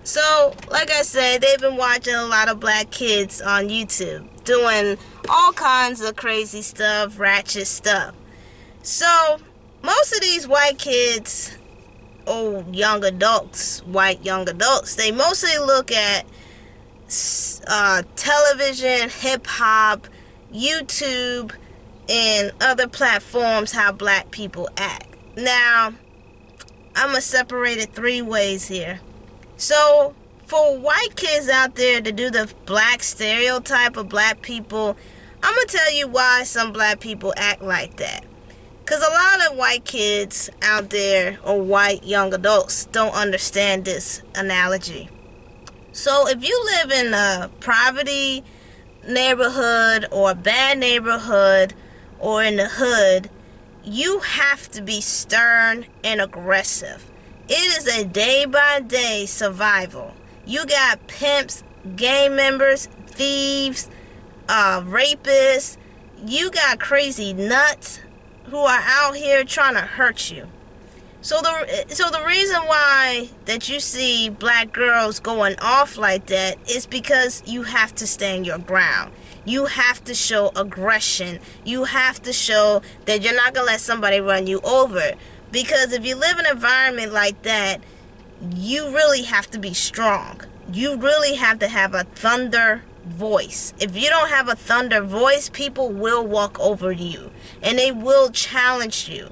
So, like I said, they've been watching a lot of black kids on YouTube doing all kinds of crazy stuff, ratchet stuff. So, most of these white kids, or young adults, white young adults, they mostly look at television, hip hop, YouTube, and other platforms how black people act. Now, I'm gonna separate it three ways here. So, for white kids out there to do the black stereotype of black people, I'm gonna tell you why some black people act like that. Because a lot of white kids out there, or white young adults, don't understand this analogy. So, if you live in a poverty neighborhood or a bad neighborhood or in the hood, you have to be stern and aggressive. It is a day-by-day survival. You got pimps, gang members, thieves, rapists. You got crazy nuts who are out here trying to hurt you. So the reason why that you see black girls going off like that is because you have to stand your ground. You have to show aggression. You have to show that you're not going to let somebody run you over. Because if you live in an environment like that, you really have to be strong. You really have to have a thunder voice. If you don't have a thunder voice, people will walk over you. And they will challenge you.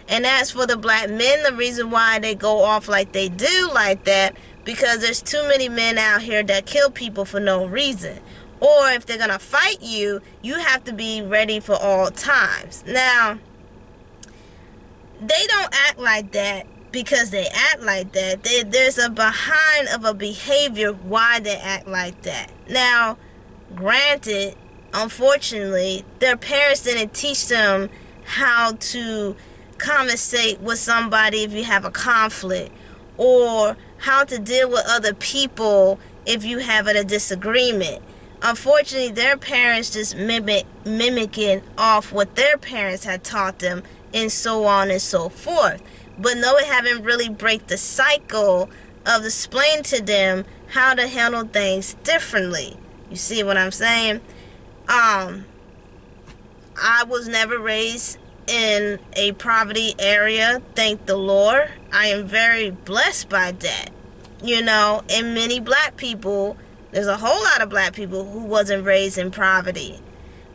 And as for the black men, the reason why they go off like they do like that, because there's too many men out here that kill people for no reason. Or if they're going to fight you, you have to be ready for all times. Now, they don't act like that because they act like that. There's a behind of a behavior why they act like that. Now, granted, unfortunately, their parents didn't teach them how to conversate with somebody if you have a conflict, or how to deal with other people if you have a disagreement. Unfortunately, their parents just mimicking off what their parents had taught them, and so on and so forth. But no, it haven't really break the cycle of explaining to them how to handle things differently. You see what I'm saying? I was never raised in a poverty area, thank the Lord. I am very blessed by that. You know, and many black people, there's a whole lot of black people who wasn't raised in poverty.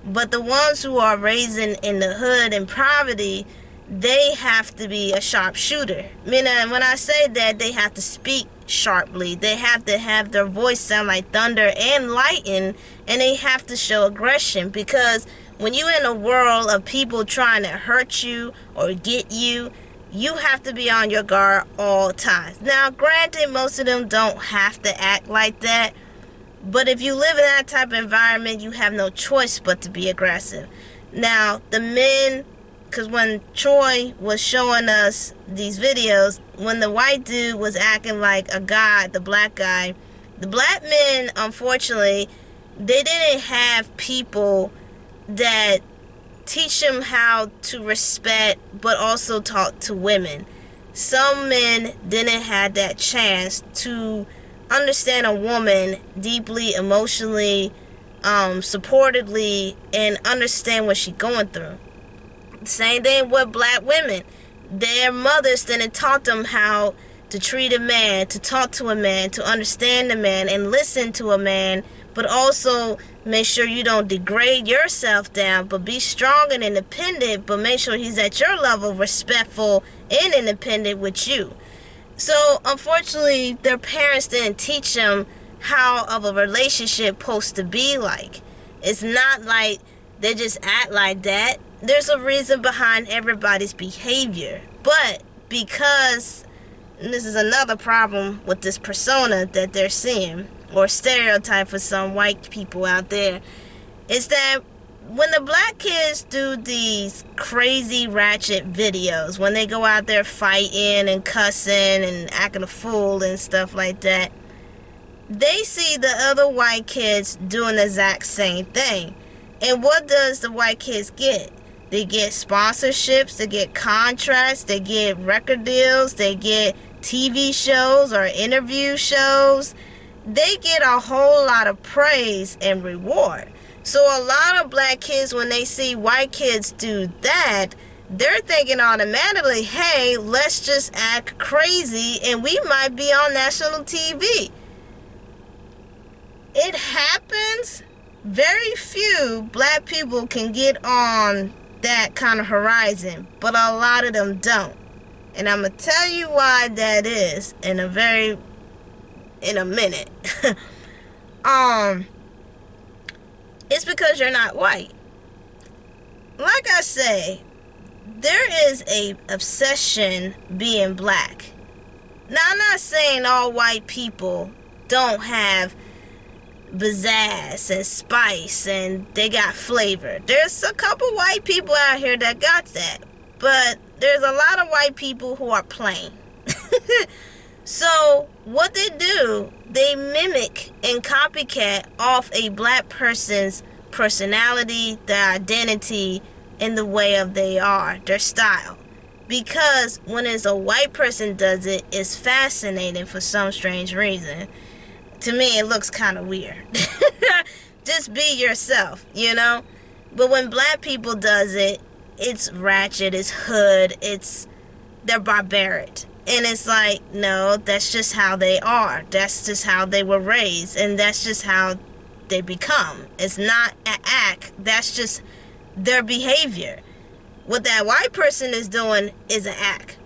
But the ones who are raised in the hood in poverty, they have to be a sharpshooter. Meaning, when I say that, they have to speak sharply. They have to have their voice sound like thunder and lightning, and they have to show aggression, because when you're in a world of people trying to hurt you or get you, you have to be on your guard all times. Now, granted, most of them don't have to act like that, but if you live in that type of environment, you have no choice but to be aggressive. Now, the men, because when Troy was showing us these videos, when the white dude was acting like a guy, the black guy, the black men, unfortunately, they didn't have people that teach them how to respect, but also talk to women. Some men didn't have that chance to understand a woman deeply, emotionally, supportively, and understand what she's going through. Same thing with black women. Their mothers didn't taught them how to treat a man, to talk to a man, to understand a man, and listen to a man, but also make sure you don't degrade yourself down, but be strong and independent, but make sure he's at your level, respectful and independent with you. So, unfortunately, their parents didn't teach them how of a relationship supposed to be like. It's not like they just act like that. There's a reason behind everybody's behavior. But because, and this is another problem with this persona that they're seeing, or stereotype for some white people out there, is that when the black kids do these crazy ratchet videos, when they go out there fighting and cussing and acting a fool and stuff like that, they see the other white kids doing the exact same thing. And what does the white kids get? They get sponsorships, they get contracts, they get record deals, they get TV shows or interview shows, they get a whole lot of praise and reward. So a lot of black kids, when they see white kids do that, they're thinking automatically, hey, let's just act crazy and we might be on national TV. It happens. Very few black people can get on that kind of horizon, but a lot of them don't. And I'm going to tell you why that is in a minute. It's because you're not white. Like I say, there is a obsession being black. Now, I'm not saying all white people don't have pizzazz and spice and they got flavor. There's a couple white people out here that got that. But there's a lot of white people who are plain. So what they do, they mimic and copycat off a black person's personality, their identity, and the way of they are, their style. Because when it's a white person does it, it's fascinating for some strange reason. To me, it looks kind of weird. Just be yourself, you know? But when black people does it, it's ratchet, it's hood, they're barbaric. And it's like, no, that's just how they are. That's just how they were raised. And that's just how they become. It's not an act. That's just their behavior. What that white person is doing is an act.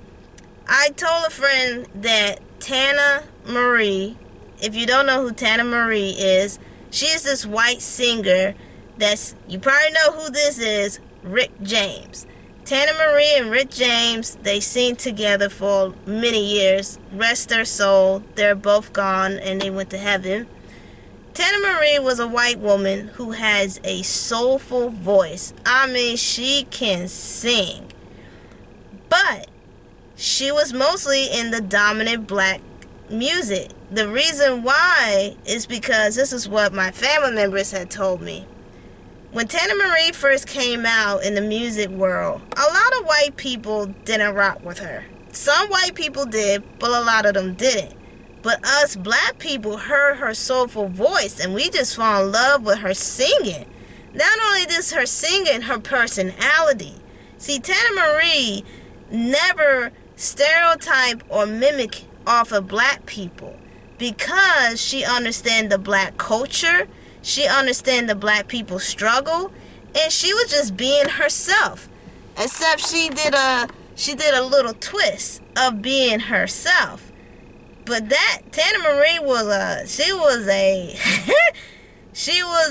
I told a friend that Tana Marie, if you don't know who Tana Marie is, she is this white singer you probably know who this is, Rick James. Tana Marie and Rick James, they sing together for many years. Rest their soul. They're both gone and they went to heaven. Tana Marie was a white woman who has a soulful voice. I mean, she can sing. But she was mostly in the dominant black music. The reason why is because this is what my family members had told me. When Tana Marie first came out in the music world, a lot of white people didn't rock with her. Some white people did, but a lot of them didn't. But us black people heard her soulful voice and we just fell in love with her singing. Not only this, her singing, her personality. See, Tana Marie never stereotype or mimic off of black people because she understands the black culture. She understands the black people's struggle, and she was just being herself. Except she did a little twist of being herself. But that Tana Marie she was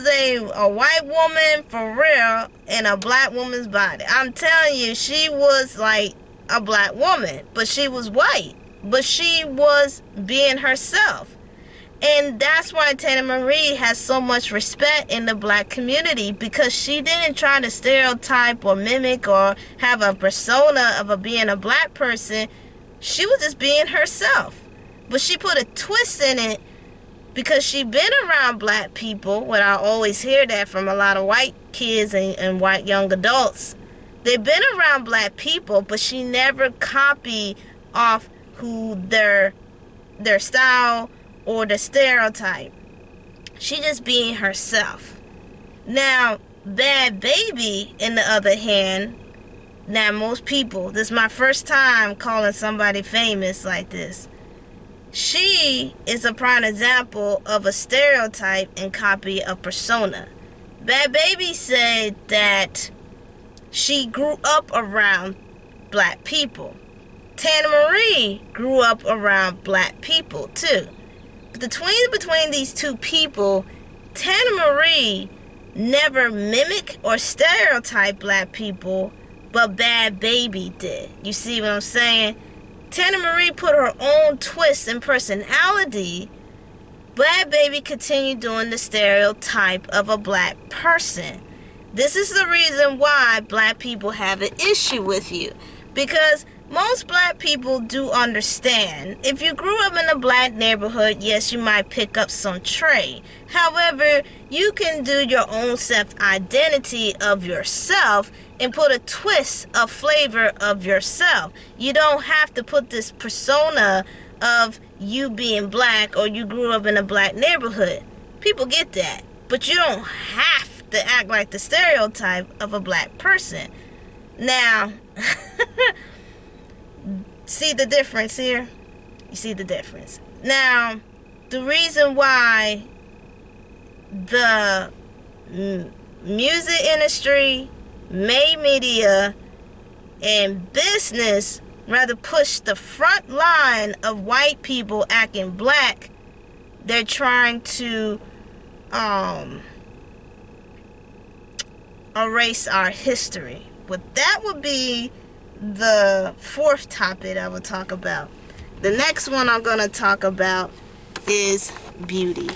a white woman for real in a black woman's body. I'm telling you, she was like a black woman, but she was white. But she was being herself. And that's why Tana Marie has so much respect in the black community, because she didn't try to stereotype or mimic or have a persona of being a black person. She was just being herself. But she put a twist in it because she been around black people. Well, I always hear that from a lot of white kids and white young adults. They've been around black people, but she never copied off who their style or the stereotype. She just being herself. Now, Bhad Bhabie, in the other hand, now most people, this is my first time calling somebody famous like this. She is a prime example of a stereotype and copy of persona. Bhad Bhabie said that she grew up around black people. Tana Marie grew up around black people too. But between these two people, Tana Marie never mimicked or stereotyped black people, but Bhad Bhabie did. You see what I'm saying? Tana Marie put her own twist and personality. Bhad Bhabie continued doing the stereotype of a black person. This is the reason why black people have an issue with you. Because most black people do understand. If you grew up in a black neighborhood, yes, you might pick up some trade. However, you can do your own self-identity of yourself and put a twist, a flavor of yourself. You don't have to put this persona of you being black or you grew up in a black neighborhood. People get that. But you don't have to act like the stereotype of a black person. Now, see the difference here? You see the difference. Now, the reason why the music industry, mass media, and business rather push the front line of white people acting black, they're trying to erase our history. But that would be the fourth topic I will talk about. The next one I'm going to talk about is beauty.